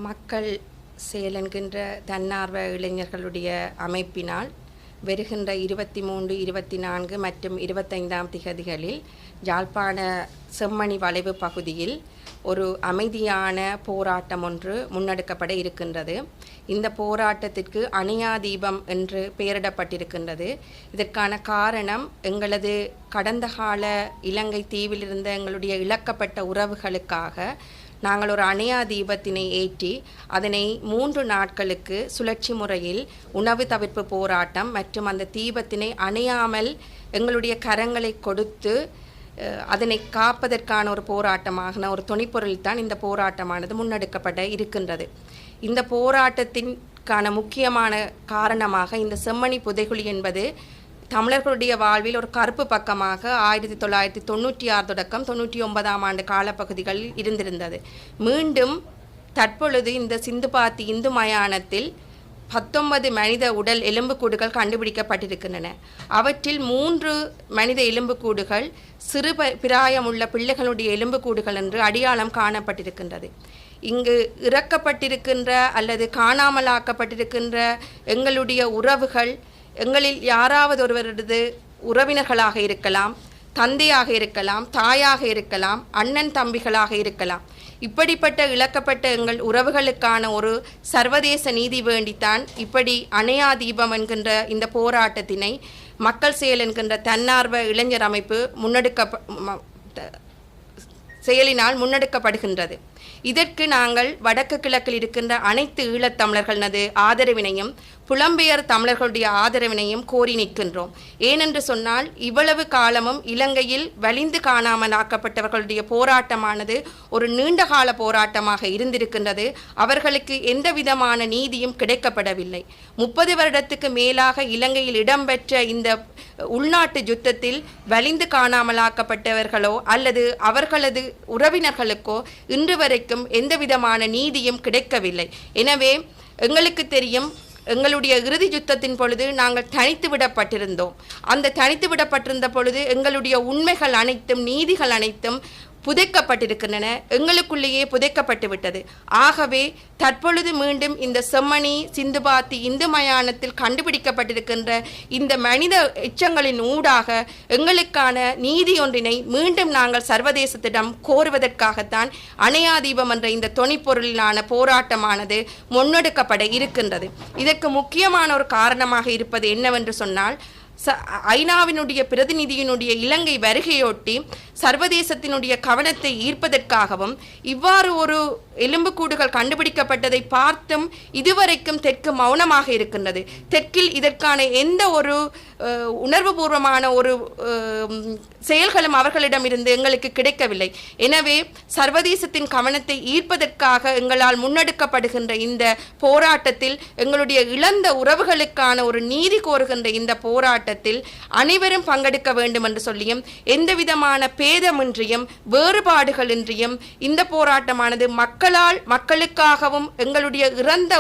மக்கள் செயல் என்கின்ற தன்னார்வ இளைஞர்களுடைய அமைப்பினால் வருகின்ற 23, 24 மற்றும் 25ஆம் திகதிகளில் யாழ்ப்பாண செம்மணி வளைவு பகுதியில் ஒரு அமைதியான போராட்டம் ஒன்று முன்னெடுக்கப்பட இருக்கின்றது. இந்த போராட்டத்திற்கு அணையா தீபம் என்று பெயரிடப்பட்டிருக்கின்றது. இதற்கான காரணம் எங்களது கடந்த கால இலங்கை தீவில் இருந்த எங்களுடைய இழக்கப்பட்ட உறவுகளுக்காக நாங்கள் ஒரு அணையா தீபத்தினை ஏற்றி அதனை 3 நாட்களுக்கு சுழற்சி முறையில் உணவு தவிர்ப்பு போராட்டம் மற்றும் அந்த தீபத்தினை அணையாமல் எங்களுடைய கரங்களை கொடுத்து அதனை காப்பதற்கான ஒரு போராட்டமாக ஒரு துணைப்பொருள் தான் இந்த போராட்டமானது முன்னெடுக்கப்பட இருக்கின்றது. இந்த போராட்டத்திற்கான முக்கியமான காரணமாக இந்த செம்மணி புதைகுழி என்பது தமிழர்களுடைய வாழ்வில் ஒரு கருப்பு பக்கமாக 1996 தொடக்கம் 99ஆம் ஆண்டு காலப்பகுதிகளில் இருந்திருந்தது. மீண்டும் தற்பொழுது இந்த சிந்துபாத்தி இந்து மயானத்தில் 19 மனித உடல் எலும்புக்கூடுகள் கண்டுபிடிக்கப்பட்டிருக்கின்றன. அவற்றில் 3 மனித எலும்புக்கூடுகள் சிறு பிராயமுள்ள பிள்ளைகளுடைய எலும்புக்கூடுகள் என்று அடையாளம் காணப்பட்டிருக்கின்றது. இங்கு இறக்கப்பட்டிருக்கின்ற அல்லது காணாமலாக்கப்பட்டிருக்கின்ற எங்களுடைய உறவுகள் எங்களில் யாராவது ஒருவரது உறவினர்களாக இருக்கலாம், தந்தையாக இருக்கலாம், தாயாக இருக்கலாம், அண்ணன் தம்பிகளாக இருக்கலாம். இப்படிப்பட்ட இழக்கப்பட்ட எங்கள் உறவுகளுக்கான ஒரு சர்வதேச நீதி வேண்டித்தான் இப்படி அணையா தீபம் என்கின்ற இந்த போராட்டத்தினை மக்கள் செயல் என்கின்ற தன்னார்வ இளைஞர் அமைப்பு செயலினால் முன்னெடுக்கப்படுகின்றது. இதற்கு நாங்கள் வடக்கு கிழக்கில் இருக்கின்ற அனைத்து ஈழத்தமிழர்களது ஆதரவினையும் புலம்பெயர் தமிழர்களுடைய ஆதரவினையும் கோரி நிற்கின்றோம். ஏனென்று சொன்னால் இவ்வளவு காலமும் இலங்கையில் வலிந்து காணாமல் ஆக்கப்பட்டவர்களுடைய போராட்டமானது ஒரு நீண்டகால போராட்டமாக இருந்திருக்கின்றது. அவர்களுக்கு எந்த விதமான நீதியும் கிடைக்கப்படவில்லை. 30 வருடத்துக்கு மேலாக இலங்கையில் இடம்பெற்ற இந்த உள்நாட்டு யுத்தத்தில் வலிந்து காணாமலாக்கப்பட்டவர்களோ அல்லது அவர்களது உறவினர்களுக்கோ இன்று வரைக்கும் எந்த விதமான நீதியும் கிடைக்கவில்லை. எனவே எங்களுக்கு தெரியும், எங்களுடைய இறுதி யுத்தத்தின் பொழுது நாங்கள் தனித்து விடப்பட்டிருந்தோம். அந்த தனித்து விடப்பட்டிருந்த பொழுது எங்களுடைய உண்மைகள் அனைத்தும் நீதிகள் அனைத்தும் புதைக்கப்பட்டிருக்கின்றன, எங்களுக்குள்ளேயே புதைக்கப்பட்டு விட்டது. ஆகவே தற்பொழுது மீண்டும் இந்த செம்மணி சிந்துபாத்தி இந்து மயானத்தில் கண்டுபிடிக்கப்பட்டிருக்கின்ற இந்த மனித எச்சங்களின் ஊடாக எங்களுக்கான நீதி ஒன்றினை மீண்டும் நாங்கள் சர்வதேசத்திடம் கோருவதற்காகத்தான் அணையா தீபம் என்ற இந்த தொனிப்பொருளிலான போராட்டமானது முன்னெடுக்கப்பட இருக்கின்றது. இதற்கு முக்கியமான ஒரு காரணமாக இருப்பது என்னவென்று சொன்னால், ஐநாவினுடைய பிரதிநிதியினுடைய இலங்கை வருகையொட்டி சர்வதேசத்தினுடைய கவனத்தை ஈர்ப்பதற்காகவும் இவ்வாறு ஒரு எலும்புக்கூடுகள் கண்டுபிடிக்கப்பட்டதை பார்த்தும் இதுவரைக்கும் தெற்கு மௌனமாக இருக்கின்றது. தெற்கில் இதற்கான எந்த ஒரு உணர்வுபூர்வமான ஒரு செயல்களும் அவர்களிடமிருந்து எங்களுக்கு கிடைக்கவில்லை. எனவே சர்வதேசத்தின் கவனத்தை ஈர்ப்பதற்காக எங்களால் முன்னெடுக்கப்படுகின்ற இந்த போராட்டத்தில் எங்களுடைய இழந்த உறவுகளுக்கான ஒரு நீதி கோருகின்ற இந்த போராட்டத்தில் அனைவரும் பங்கெடுக்க வேண்டும் என்று சொல்லியும் எந்தவிதமான பேதமின்றியும் வேறுபாடுகளின்றியும் இந்த போராட்டமானது மக்களுக்காகவும் எங்களுடைய இறந்த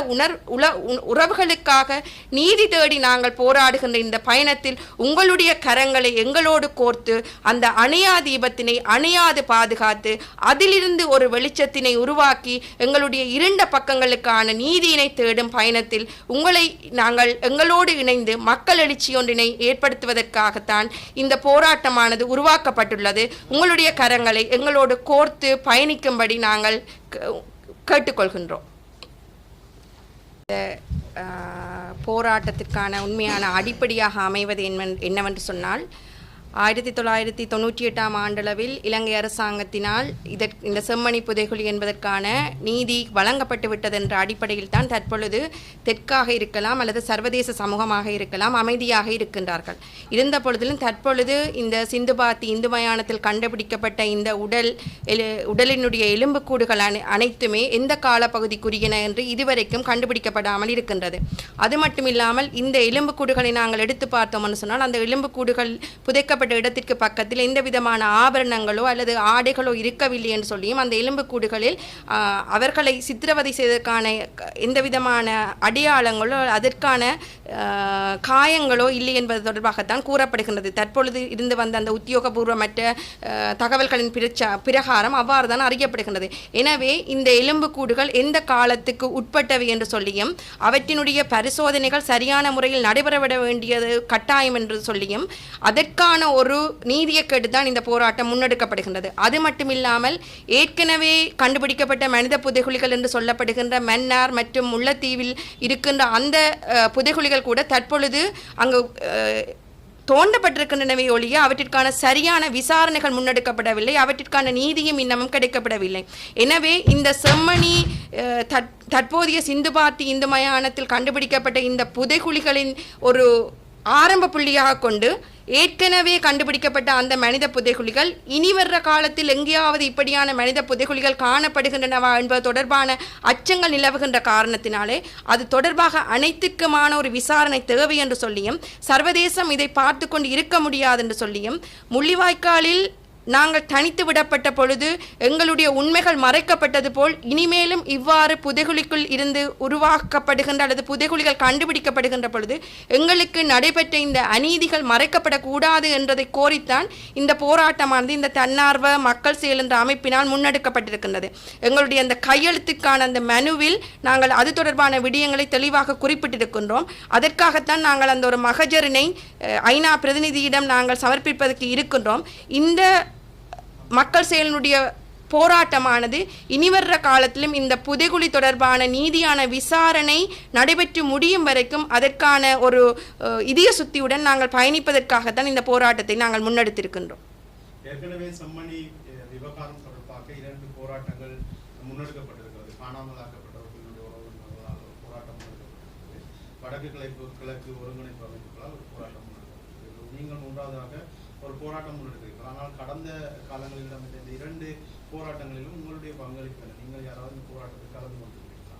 உறவுகளுக்காக நீதி தேடி நாங்கள் போராடுகின்ற இந்த பயணத்தில் உங்களுடைய கரங்களை எங்களோடு கோர்த்து அந்த அணையா தீபத்தினை அணையாது பாதுகாத்து அதிலிருந்து ஒரு வெளிச்சத்தினை உருவாக்கி எங்களுடைய இருண்ட பக்கங்களுக்கான நீதியினை தேடும் பயணத்தில் உங்களை நாங்கள் எங்களோடு இணைந்து மக்கள் எழுச்சி ஒன்றினை ஏற்படுத்துவதற்காகத்தான் இந்த போராட்டமானது உருவாக்கப்பட்டுள்ளது. உங்களுடைய கரங்களை எங்களோடு கோர்த்து பயணிக்கும்படி நாங்கள் கேட்டுக்கொள்கின்றோம். போராட்டத்திற்கான உண்மையான அடிப்படையாக அமைவது என்னவென்று சொன்னால், 1998ஆம் ஆண்டளவில் இலங்கை அரசாங்கத்தினால் இந்த செம்மணி புதைகுழி என்பதற்கான நீதி வழங்கப்பட்டு விட்டது என்ற அடிப்படையில் தான் தற்பொழுது தெற்காக இருக்கலாம் அல்லது சர்வதேச சமூகமாக இருக்கலாம் அமைதியாக இருக்கின்றார்கள். இருந்த பொழுதிலும் தற்பொழுது இந்த சிந்துபாத்தி இந்து மயானத்தில் கண்டுபிடிக்கப்பட்ட இந்த உடலினுடைய எலும்புக்கூடுகள் அனைத்துமே எந்த காலப்பகுதிக்குரியன என்று இதுவரைக்கும் கண்டுபிடிக்கப்படாமல் இருக்கின்றது. அது மட்டுமில்லாமல் இந்த எலும்புக்கூடுகளை நாங்கள் எடுத்து பார்த்தோம்னு சொன்னால் அந்த எலும்புக்கூடுகள் புதைக்க வைக்கப்பட்ட இடத்திற்கு பக்கத்தில் எந்த விதமான ஆபரணங்களோ அல்லது ஆடைகளோ இருக்கவில்லை என்று சொல்லியும் அந்த எலும்புக்கூடுகளில் அவர்களை சித்திரவதை செய்வதற்கான எந்த விதமான அடையாளங்களோ அதற்கான காயங்களோ இல்லை என்பது தொடர்பாகத்தான் கூறப்படுகின்றது. தற்பொழுது இருந்து வந்த அந்த உத்தியோகபூர்வமற்ற தகவல்களின் பிரகாரம் அவ்வாறு தான் அறியப்படுகின்றது. எனவே இந்த எலும்புக்கூடுகள் எந்த காலத்துக்கு உட்பட்டவை என்று சொல்லியும் அவற்றினுடைய பரிசோதனைகள் சரியான முறையில் நடைபெறவிட வேண்டியது கட்டாயம் என்று சொல்லியும் அதற்கான ஒரு நீதியை கேட்டுத்தான் இந்த போராட்டம் முன்னெடுக்கப்படுகின்றது. அது மட்டுமில்லாமல் ஏற்கனவே கண்டுபிடிக்கப்பட்ட மனித புதைகுழிகள் என்று சொல்லப்படுகின்ற மன்னார் மற்றும் முல்லைத்தீவில் இருக்கின்ற அந்த புதைகுழிகள் கூட தற்பொழுது அங்கு தோண்டப்பட்டிருக்கின்றனவே ஒழிய அவற்றிற்கான சரியான விசாரணைகள் முன்னெடுக்கப்படவில்லை, அவற்றிற்கான நீதியும் இன்னமும் கிடைக்கப்படவில்லை. எனவே இந்த செம்மணி தற்போதைய சிந்துபாத்தி இந்து மயானத்தில் கண்டுபிடிக்கப்பட்ட இந்த புதைகுழிகளின் ஒரு ஆரம்ப புள்ளியாக கொண்டு ஏற்கனவே கண்டுபிடிக்கப்பட்ட அந்த மனித புதைகுழிகள் இனி வர்ற காலத்தில் எங்கேயாவது இப்படியான மனித புதைகுழிகள் காணப்படுகின்றனவா என்பது தொடர்பான அச்சங்கள் நிலவுகின்ற காரணத்தினாலே அது தொடர்பாக அனைத்துக்குமான ஒரு விசாரணை தேவை என்று சொல்லியும் சர்வதேசம் இதை பார்த்து கொண்டு இருக்க முடியாது என்று சொல்லியும் முள்ளிவாய்க்காலில் நாங்கள் தனித்து விடப்பட்ட பொழுது எங்களுடைய உண்மைகள் மறைக்கப்பட்டது போல் இனிமேலும் இவ்வாறு புதைகுழிக்குள் இருந்து உருவாக்கப்படுகின்ற அல்லது புதைகுழிகள் கண்டுபிடிக்கப்படுகின்ற பொழுது எங்களுக்கு நடைபெற்ற இந்த அநீதிகள் மறைக்கப்படக்கூடாது என்றதை கோரித்தான் இந்த போராட்டமானது இந்த தன்னார்வ மக்கள் செயல் என்ற அமைப்பினால் முன்னெடுக்கப்பட்டிருக்கின்றது. எங்களுடைய அந்த கையெழுத்துக்கான அந்த மனுவில் நாங்கள் அது தொடர்பான விடயங்களை தெளிவாக குறிப்பிட்டிருக்கின்றோம். அதற்காகத்தான் நாங்கள் அந்த ஒரு மகஜரினை ஐநா பிரதிநிதியிடம் நாங்கள் சமர்ப்பிப்பதற்கு இருக்கின்றோம். இந்த மக்கள் செயலினுடைய போராட்டமானது இனிவர்ற காலத்திலும் இந்த புதைகுழி தொடர்பான நீதியான விசாரணை நடைபெற்று முடியும் வரைக்கும் அதற்கான ஒரு இதய சுத்தியுடன் நாங்கள் பயணிப்பதற்காகத்தான் இந்த போராட்டத்தை நாங்கள் முன்னெடுத்திருக்கின்றோம். ஏற்கனவே செம்மணி விவகாரம் தொடர்பாக 2 போராட்டங்கள் முன்னெடுக்கப்பட்டிருக்கிறது. காணாமலாக்கப்பட்டவர்களுடைய போராட்டம் முன்னெடுக்கப்பட்டிருக்கிறது. வடக்கு கிழக்கு ஒருங்கிணைப்பு அமைப்புகளால் ஒரு போராட்டம் முன்னெடுக்கப்பட்டிருக்கிறது. நீங்கள் 3வதாக ஒரு போராட்டம் முன்னெடுக்கிறீர்கள். ஆனால் கடந்த காலங்களில் இந்த 2 போராட்டங்களிலும் உங்களுடைய பங்களிப்பு என்ன? நீங்கள் யாராவது இந்த போராட்டத்தில் கலந்து கொண்டிருக்கிறீர்களா?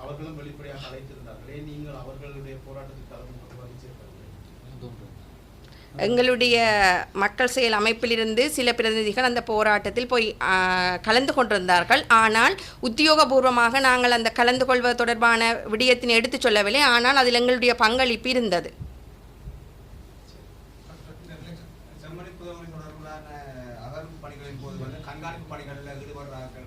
அவர்களும் வெளிப்படையாக அழைத்திருந்தார்களே, நீங்கள் அவர்களுடைய போராட்டத்தில் கலந்து கொண்டு சேர்க்கவில்லை. எங்களுடைய மக்கள் செயல் அமைப்பிலிருந்து சில பிரதிநிதிகள் அந்த போராட்டத்தில் போய் கலந்து கொண்டிருந்தார்கள். ஆனால் உத்தியோகபூர்வமாக நாங்கள் அந்த கலந்து கொள்வது தொடர்பான விடயத்தினை எடுத்துச் சொல்லவில்லை. ஆனால் அதில் எங்களுடைய பங்களிப்பு இருந்தது. கண்காணிப்பு பணிகளில் ஈடுபடுறார்கள்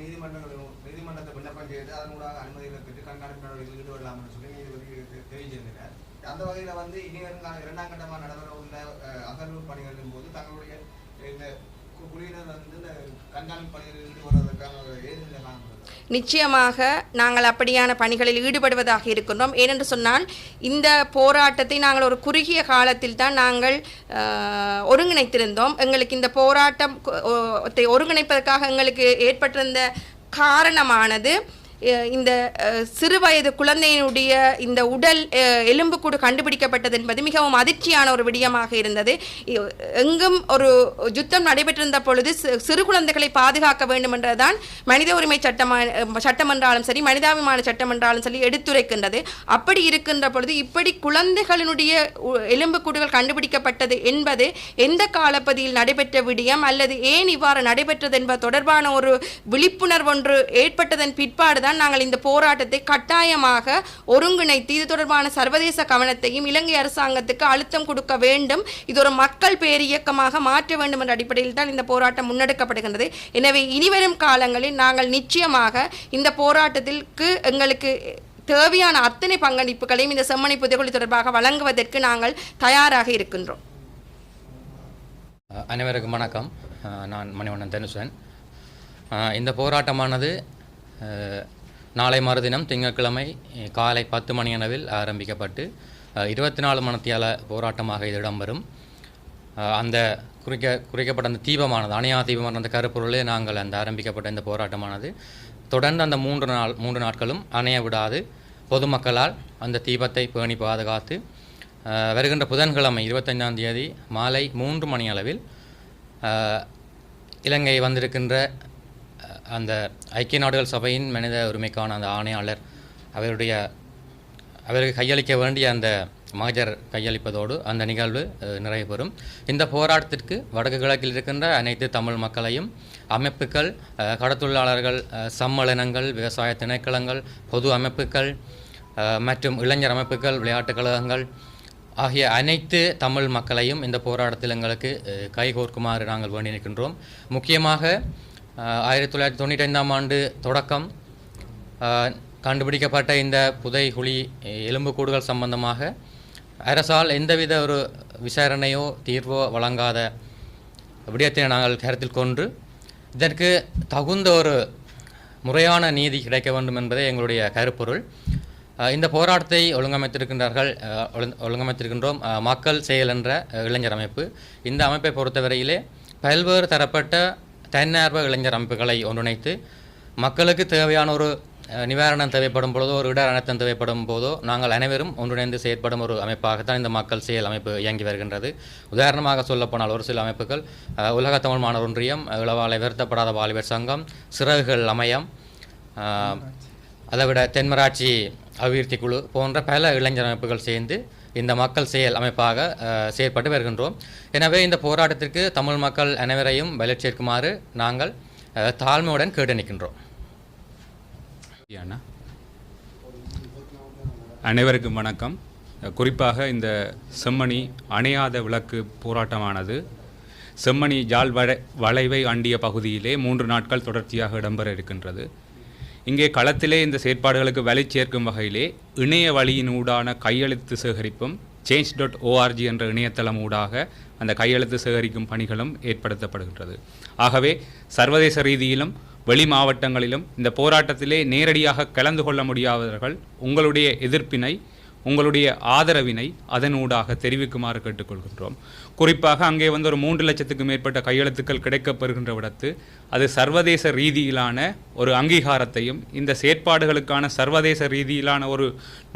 நீதிமன்றத்தை விண்ணப்பம் செய்து அதனூடாக அனுமதிகளை பெற்று கண்காணிப்பு நடவடிக்கையில் ஈடுபடலாம் என்று சொல்லி நீதிபதி தெரிவிச்சிருந்தனர். அந்த வகையில் இனி வருங்கால 2ஆம் கட்டமாக நடைபெற உள்ள அகழ்வு பணிகளின் போது தங்களுடைய இந்த குழுவினர் இந்த கண்காணிப்பு பணிகளில் ஈடுபடுவதற்கான ஏதுநிலை காணப்படுகிறது. நிச்சயமாக நாங்கள் அப்படியான பணிகளில் ஈடுபடுவதாக இருக்கின்றோம். ஏனென்று சொன்னால் இந்த போராட்டத்தை நாங்கள் ஒரு குறுகிய காலத்தில் தான் நாங்கள் ஒருங்கிணைத்திருந்தோம். எங்களுக்கு இந்த போராட்டத்தை ஒருங்கிணைப்பதற்காக எங்களுக்கு ஏற்பட்டிருந்த காரணமானது இந்த சிறுவயது குழந்தையினுடைய இந்த உடல் எலும்புக்கூடு கண்டுபிடிக்கப்பட்டது என்பது மிகவும் அதிர்ச்சியான ஒரு விடயமாக இருந்தது. எங்கும் ஒரு யுத்தம் நடைபெற்றிருந்த பொழுது சிறு குழந்தைகளை பாதுகாக்க வேண்டும் என்றுதான் மனித உரிமை சட்டம் என்றாலும் சரி, மனிதாபிமான சட்டம் என்றாலும் சரி எடுத்துரைக்கின்றது. அப்படி இருக்கின்ற பொழுது இப்படி குழந்தைகளினுடைய எலும்புக்கூடுகள் கண்டுபிடிக்கப்பட்டது என்பது எந்த காலப்பகுதியில் நடைபெற்ற விடயம் அல்லது ஏன் இவ்வாறு நடைபெற்றது என்பது தொடர்பான ஒரு விழிப்புணர்வு ஒன்று ஏற்பட்டதன் பிற்பாடு நாங்கள் இந்த போராட்டத்தை கட்டாயமாக ஒருங்கிணைத்து இது தொடர்பான சர்வதேச கவனத்தையும் இலங்கை அரசாங்கத்துக்கு அழுத்தம் கொடுக்க வேண்டும், இது ஒரு மக்கள் பேரியக்கமாக மாற்ற வேண்டும் என்ற அடிப்படையில் தான் இந்த போராட்டம் முன்னெடுக்கப்படுகின்றது. எனவே இனிவரும் காலங்களில் நாங்கள் நிச்சயமாக இந்த போராட்டத்திற்கு எங்களுக்கு தேவையான அத்தனை பங்களிப்புகளையும் இந்த செம்மணி புதைகுழி தொடர்பாக வழங்குவதற்கு நாங்கள் தயாராக இருக்கின்றோம். அனைவருக்கும் வணக்கம். நான் மணிவண்ணன் தனுஷன். இந்த போராட்டமானது நாளை மறுதினம் திங்கட்கிழமை காலை 10 மணி அளவில் ஆரம்பிக்கப்பட்டு 24 மணித்தியால போராட்டமாக இது இடம்பெறும். அந்த குறிக்கப்பட்ட அந்த தீபமானது அணையா தீபமான அந்த கருப்பொருளே நாங்கள் அந்த ஆரம்பிக்கப்பட்ட இந்த போராட்டமானது தொடர்ந்து அந்த 3 நாட்களும் அணைய விடாது பொதுமக்களால் அந்த தீபத்தை பேணி பாதுகாத்து வருகின்ற புதன்கிழமை 25ஆம் தேதி மாலை 3 மணி அளவில் இலங்கை வந்திருக்கின்ற அந்த ஐக்கிய நாடுகள் சபையின் மனித உரிமைக்கான அந்த ஆணையாளர் அவருக்கு கையளிக்க வேண்டிய அந்த மகஜர் கையளிப்பதோடு அந்த நிகழ்வு நிறைவு பெறும். இந்த போராட்டத்திற்கு வடக்கு கிழக்கில் இருக்கின்ற அனைத்து தமிழ் மக்களையும் அமைப்புகள், கடத்தொழிலாளர்கள் சம்மேளனங்கள், விவசாய திணைக்களங்கள், பொது அமைப்புகள் மற்றும் இளைஞர் அமைப்புகள், விளையாட்டுக் கழகங்கள் ஆகிய அனைத்து தமிழ் மக்களையும் இந்த போராட்டத்தில் எங்களுக்கு கைகோர்க்குமாறு நாங்கள் வேண்டி நிற்கின்றோம். முக்கியமாக 1995ஆம் ஆண்டு தொடக்கம் கண்டுபிடிக்கப்பட்ட இந்த புதைகுழி எலும்புக்கூடுகள் சம்பந்தமாக அரசால் எந்தவித ஒரு விசாரணையோ தீர்வோ வழங்காத விடயத்தை நாங்கள் கருத்தில் கொண்டு இதற்கு தகுந்த ஒரு முறையான நீதி கிடைக்க வேண்டும் என்பதே எங்களுடைய கருப்பொருள். இந்த போராட்டத்தை ஒழுங்கமைத்திருக்கின்றோம் மக்கள் செயல் என்ற இளைஞர் அமைப்பு. இந்த அமைப்பை பொறுத்தவரையிலே பல்வேறு தரப்பட்ட தன்னார்வ இளைஞர் அமைப்புகளை ஒன்றிணைத்து மக்களுக்கு தேவையான ஒரு நிவாரணம் தேவைப்படும் பொழுதோ, ஒரு இடர் அனர்த்தம் தேவைப்படும் போதோ நாங்கள் அனைவரும் ஒன்றிணைந்து செயற்படும் ஒரு அமைப்பாகத்தான் இந்த மக்கள் செயல் அமைப்பு இயங்கி வருகின்றது. உதாரணமாக சொல்லப்போனால் ஒரு சில அமைப்புகள் உலக தமிழ் மாணவர் ஒன்றியம், இளவாலை வருத்தப்படாத வாலிபர் சங்கம், சிறகுகள் அமையம், அதைவிட தென்மராட்சி அபிவிருத்தி குழு போன்ற பல இளைஞர் அமைப்புகள் சேர்ந்து இந்த மக்கள் செயல் அமைப்பாக செயற்பட்டு வருகின்றோம். எனவே இந்த போராட்டத்திற்கு தமிழ் மக்கள் அனைவரையும் வலு சேர்க்குமாறு நாங்கள் தாழ்மையுடன் கேட்டு நிற்கின்றோம். அனைவருக்கும் வணக்கம். குறிப்பாக இந்த செம்மணி அணையாத விளக்கு போராட்டமானது செம்மணி ஜாழ் வளைவை அண்டிய பகுதியிலே 3 நாட்கள் தொடர்ச்சியாக இடம்பெற இருக்கின்றது. இங்கே களத்திலே இந்த செயற்பாடுகளுக்கு வலி சேர்க்கும் வகையிலே இணைய வழியினூடான கையெழுத்து சேகரிப்பும் change.org என்ற இணையதளம் ஊடாக அந்த கையெழுத்து சேகரிக்கும் பணிகளும் ஏற்படுத்தப்படுகின்றது. ஆகவே சர்வதேச ரீதியிலும் வெளி மாவட்டங்களிலும் இந்த போராட்டத்திலே நேரடியாக கலந்து கொள்ள முடியாதவர்கள் உங்களுடைய எதிர்ப்பினை, உங்களுடைய ஆதரவினை அதனூடாக தெரிவிக்குமாறு கேட்டுக்கொள்கின்றோம். குறிப்பாக அங்கே ஒரு 3 லட்சத்துக்கும் மேற்பட்ட கையெழுத்துக்கள் கிடைக்கப்பெறுகின்ற விடத்து அது சர்வதேச ரீதியிலான ஒரு அங்கீகாரத்தையும் இந்த செயற்பாடுகளுக்கான சர்வதேச ரீதியிலான ஒரு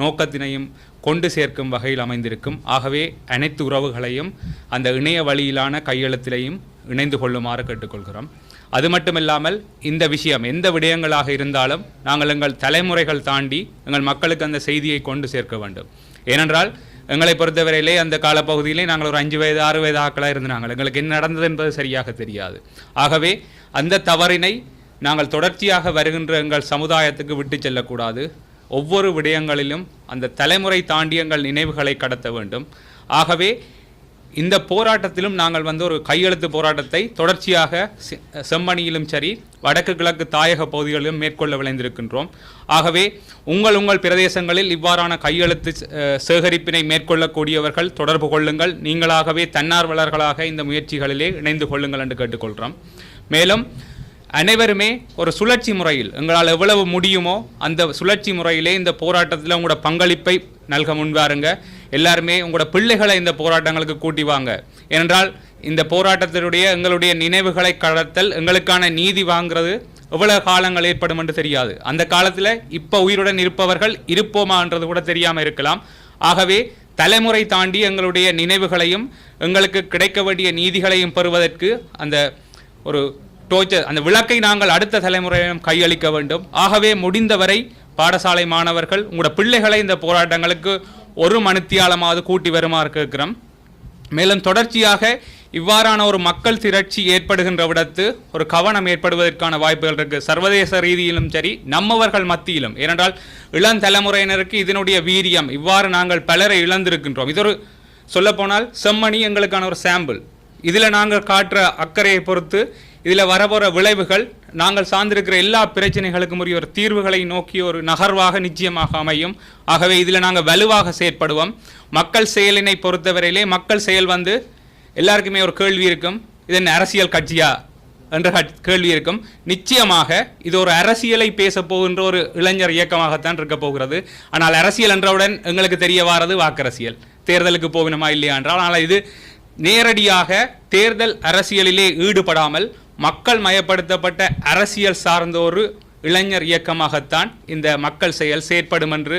நோக்கத்தினையும் கொண்டு சேர்க்கும் வகையில் அமைந்திருக்கும். ஆகவே அனைத்து உறவுகளையும் அந்த இணைய வழியிலான கையெழுத்திலையும் இணைந்து கொள்ளுமாறு கேட்டுக்கொள்கிறோம். அது மட்டுமில்லாமல் இந்த விஷயம் எந்த விடயங்களாக இருந்தாலும் நாங்கள் எங்கள் தலைமுறைகள் தாண்டி எங்கள் மக்களுக்கு அந்த செய்தியை கொண்டு சேர்க்க வேண்டும். ஏனென்றால் எங்களை பொறுத்தவரையிலே அந்த காலப்பகுதியிலே நாங்கள் ஒரு 5 வயது 6 வயது ஆக்களாக இருந்தாங்க. எங்களுக்கு என்ன நடந்தது என்பது சரியாக தெரியாது. ஆகவே அந்த தவறினை நாங்கள் தொடர்ச்சியாக வருகின்ற எங்கள் சமுதாயத்துக்கு விட்டு செல்லக்கூடாது. ஒவ்வொரு விடயங்களிலும் அந்த தலைமுறை தாண்டி எங்கள் நினைவுகளை கடத்த வேண்டும். ஆகவே இந்த போராட்டத்திலும் நாங்கள் ஒரு கையெழுத்து போராட்டத்தை தொடர்ச்சியாக செம்மணியிலும் சரி வடக்கு கிழக்கு தாயக பகுதிகளிலும் மேற்கொள்ள விளைந்திருக்கின்றோம். ஆகவே உங்கள் பிரதேசங்களில் இவ்வாறான கையெழுத்து சேகரிப்பினை மேற்கொள்ளக்கூடியவர்கள் தொடர்பு கொள்ளுங்கள். நீங்களாகவே தன்னார்வலர்களாக இந்த முயற்சிகளிலே இணைந்து கொள்ளுங்கள் என்று கேட்டுக்கொள்கிறோம். மேலும் அனைவருமே ஒரு சுழற்சி முறையில் எங்களால் எவ்வளவு முடியுமோ அந்த சுழற்சி முறையிலே இந்த போராட்டத்தில் உங்களோட பங்களிப்பை நல்க முன்வாருங்க. எல்லாருமே உங்களோட பிள்ளைகளை இந்த போராட்டங்களுக்கு கூட்டி வாங்க. ஏனென்றால் இந்த போராட்டத்தினுடைய எங்களுடைய நினைவுகளை கடத்தல், எங்களுக்கான நீதி வாங்குறது எவ்வளவு காலங்கள் ஏற்படும் என்று தெரியாது. அந்த காலத்தில் இப்போ உயிருடன் இருப்பவர்கள் இருப்போமான்றது கூட தெரியாமல் இருக்கலாம். ஆகவே தலைமுறை தாண்டி எங்களுடைய நினைவுகளையும் எங்களுக்கு கிடைக்க வேண்டிய நீதிகளையும் பெறுவதற்கு அந்த ஒரு அந்த விளக்கை நாங்கள் அடுத்த தலைமுறையிடம் கையளிக்க வேண்டும். ஆகவே முடிந்தவரை பாடசாலை மாணவர்கள் உங்களோட பிள்ளைகளை இந்த போராட்டங்களுக்கு 1 மணித்தியாலமாவது கூட்டி வருமாறு கேட்கிறோம். மேலும் தொடர்ச்சியாக இவ்வாறான ஒரு மக்கள் திரட்சி ஏற்படுகின்ற விடத்து ஒரு கவனம் ஏற்படுவதற்கான வாய்ப்புகள் இருக்குது. சர்வதேச ரீதியிலும் சரி நம்மவர்கள் மத்தியிலும். ஏனென்றால் இளந்தலைமுறையினருக்கு இதனுடைய வீரியம் இவ்வாறு நாங்கள் பலரை இழந்திருக்கின்றோம். இது ஒரு சொல்லப்போனால் செம்மணி எங்களுக்கான ஒரு சாம்பிள். இதில் நாங்கள் காட்டுற அக்கறையை பொறுத்து இதில் வரப்போகிற விளைவுகள் நாங்கள் சார்ந்திருக்கிற எல்லா பிரச்சனைகளுக்கும் உரிய ஒரு தீர்வுகளை நோக்கி ஒரு நகர்வாக நிச்சயமாக அமையும். ஆகவே இதில் நாங்கள் வலுவாக செயற்படுவோம். மக்கள் செயலினை பொறுத்தவரையிலே மக்கள் செயல் எல்லாருக்குமே ஒரு கேள்வி இருக்கும், இதன் அரசியல் கட்சியா என்ற கேள்வி இருக்கும். நிச்சயமாக இது ஒரு அரசியலை பேச போகின்ற ஒரு இளைஞர் இயக்கமாகத்தான் இருக்க போகிறது. ஆனால் அரசியல் என்றவுடன் எங்களுக்கு தெரிய வாரது வாக்கரசியல், தேர்தலுக்கு போகணுமா இல்லையா என்றால். ஆனால் இது நேரடியாக தேர்தல் அரசியலிலே ஈடுபடாமல் மக்கள் மயப்படுத்தப்பட்ட அரசியல் சார்ந்த ஒரு இளைஞர் இயக்கமாகத்தான் இந்த மக்கள் செயல் செயற்படும் என்று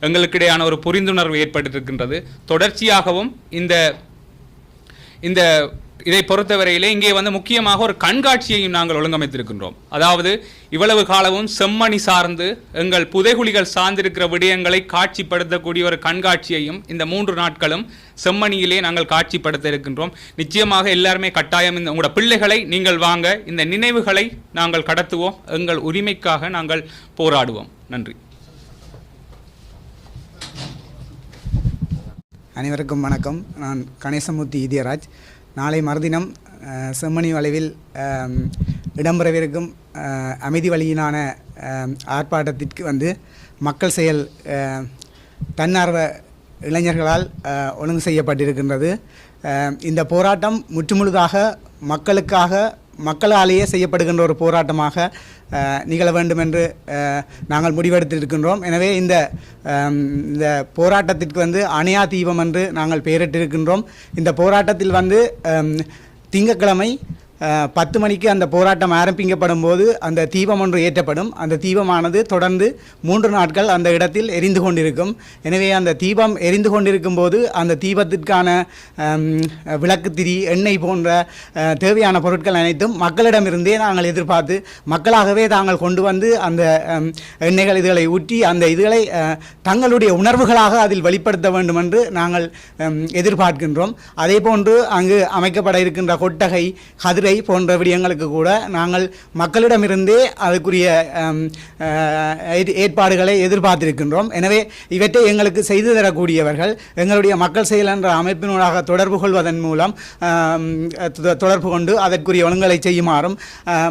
எங்களுக்கிடையான ஒரு புரிந்துணர்வு ஏற்பட்டிருக்கின்றது. தொடர்ச்சியாகவும் இந்த இதை பொறுத்தவரையிலே இங்கே வந்து முக்கியமாக ஒரு கண்காட்சியையும் நாங்கள் ஒழுங்கமைத்திருக்கின்றோம். அதாவது இவ்வளவு காலமும் செம்மணி சார்ந்து எங்கள் புதைகுழிகள் சார்ந்திருக்கிற விடயங்களை காட்சிப்படுத்தக்கூடிய ஒரு கண்காட்சியையும் இந்த 3 நாட்களும் செம்மணியிலே நாங்கள் காட்சிப்படுத்த இருக்கின்றோம். நிச்சயமாக எல்லாருமே கட்டாயம் இந்த உங்களோட பிள்ளைகளை நீங்கள் வாங்க, இந்த நினைவுகளை நாங்கள் கடத்துவோம், எங்கள் உரிமைக்காக நாங்கள் போராடுவோம். நன்றி. அனைவருக்கும் வணக்கம். நான் கணேசமூர்த்தி இதயராஜ். நாளை மறுதினம் செம்மணி வளைவில் இடம்பெறவிருக்கும் அமைதி வழியினான ஆர்ப்பாட்டத்திற்கு வந்து மக்கள் செயல் தன்னார்வ இளைஞர்களால் ஒழுங்கு செய்யப்பட்டிருக்கின்றது. இந்த போராட்டம் முற்றுமுழுதாக மக்களாலேயே செய்யப்படுகின்ற ஒரு போராட்டமாக நிகழ வேண்டும் என்று நாங்கள் முடிவெடுத்திருக்கின்றோம். எனவே இந்த போராட்டத்திற்கு வந்து அணையா தீபம் என்று நாங்கள் பெயரிட்டிருக்கின்றோம். இந்த போராட்டத்தில் வந்து திங்கட்கிழமை 10 மணிக்கு அந்த போராட்டம் ஆரம்பிக்கப்படும் போது அந்த தீபம் ஒன்று ஏற்றப்படும். அந்த தீபமானது தொடர்ந்து 3 நாட்கள் அந்த இடத்தில் எரிந்து கொண்டிருக்கும். எனவே அந்த தீபம் எரிந்து கொண்டிருக்கும் போது அந்த தீபத்திற்கான விளக்குத்திரி, எண்ணெய் போன்ற தேவையான பொருட்கள் அனைத்தும் மக்களிடமிருந்தே நாங்கள் எதிர்பார்த்து மக்களாகவே தாங்கள் கொண்டு வந்து அந்த எண்ணெய்கள் இதுகளை ஊற்றி அந்த இதுகளை தங்களுடைய உணர்வுகளாக அதில் வெளிப்படுத்த வேண்டும் என்று நாங்கள் எதிர்பார்க்கின்றோம். அதே போன்று அங்கு அமைக்கப்பட இருக்கின்ற கொட்டகை, கதிரை போன்ற விடயங்களுக்கு கூட நாங்கள் மக்களிடமிருந்தே அதுக்குரிய ஏற்பாடுகளை எதிர்பார்த்திருக்கின்றோம். எனவே இவற்றை எங்களுக்கு செய்து தரக்கூடியவர்கள் எங்களுடைய மக்கள் செயல் என்ற அமைப்பினூடாக தொடர்பு கொள்வதன் மூலம் தொடர்பு கொண்டு அதற்குரிய ஒழுங்குகளை செய்யுமாறும்,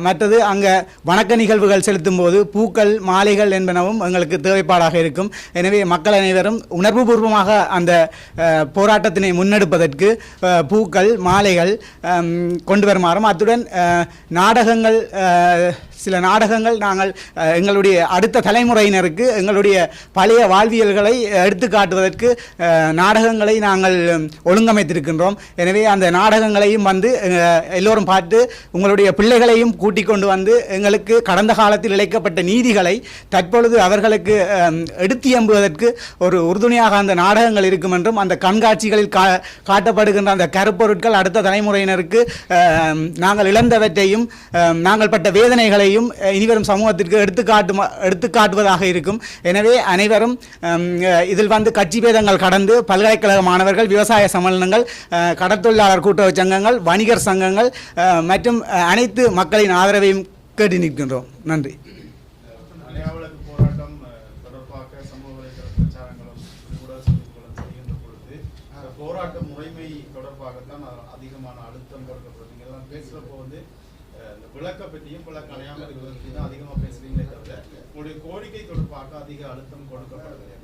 மற்றது அங்கே வணக்க நிகழ்வுகள் செலுத்தும் போது பூக்கள், மாலைகள் என்பனவும் எங்களுக்கு தேவைப்பாடாக இருக்கும். எனவே மக்கள் அனைவரும் உணர்வுபூர்வமாக அந்த போராட்டத்தினை முன்னெடுப்பதற்கு பூக்கள், மாலைகள் கொண்டு வருமாறும், அத்துடன் நாடகங்கள், சில நாடகங்கள் நாங்கள் எங்களுடைய அடுத்த தலைமுறையினருக்கு எங்களுடைய பழைய வாழ்வியல்களை எடுத்து காட்டுவதற்கு நாடகங்களை நாங்கள் ஒழுங்கமைத்திருக்கின்றோம். எனவே அந்த நாடகங்களையும் வந்து எல்லோரும் பார்த்து உங்களுடைய பிள்ளைகளையும் கூட்டிக் கொண்டு வந்து எங்களுக்கு கடந்த காலத்தில் இழைக்கப்பட்ட நீதிகளை தற்பொழுது அவர்களுக்கு எடுத்து எம்புவதற்கு ஒரு உறுதுணையாக அந்த நாடகங்கள் இருக்கும் என்றும், அந்த கண்காட்சிகளில் காட்டப்படுகின்ற அந்த கருப்பொருட்கள் அடுத்த தலைமுறையினருக்கு நாங்கள் இழந்தவற்றையும் நாங்கள் பட்ட வேதனைகளையும் இனிவரும் சமூகத்திற்கு எடுத்துக்காட்டுவதாக இருக்கும். எனவே அனைவரும் இதில் வந்து கட்சி பேதங்கள் கடந்து பல்கலைக்கழக மாணவர்கள், விவசாய சம்மேளனங்கள், கடற்தொழிலாளர் கூட்டுறவு சங்கங்கள், வணிகர் சங்கங்கள் மற்றும் அனைத்து மக்களின் ஆதரவையும் கேட்டு நிற்கின்றோம். நன்றி. போராட்ட முறைமை தொடர்பாகத்தான் அதிகமான அழுத்தம் கொடுக்கப்பட்டது. எல்லாம் பேசுறப்போ வந்து இந்த விளக்க பற்றியும் விளக்க அணையாமல் இருக்கிறது தான் அதிகமாக பேசுறீங்களே தவிர உங்களுடைய கோரிக்கை தொடர்பாக அதிக அழுத்தம் கொடுக்கப்படவில்லை.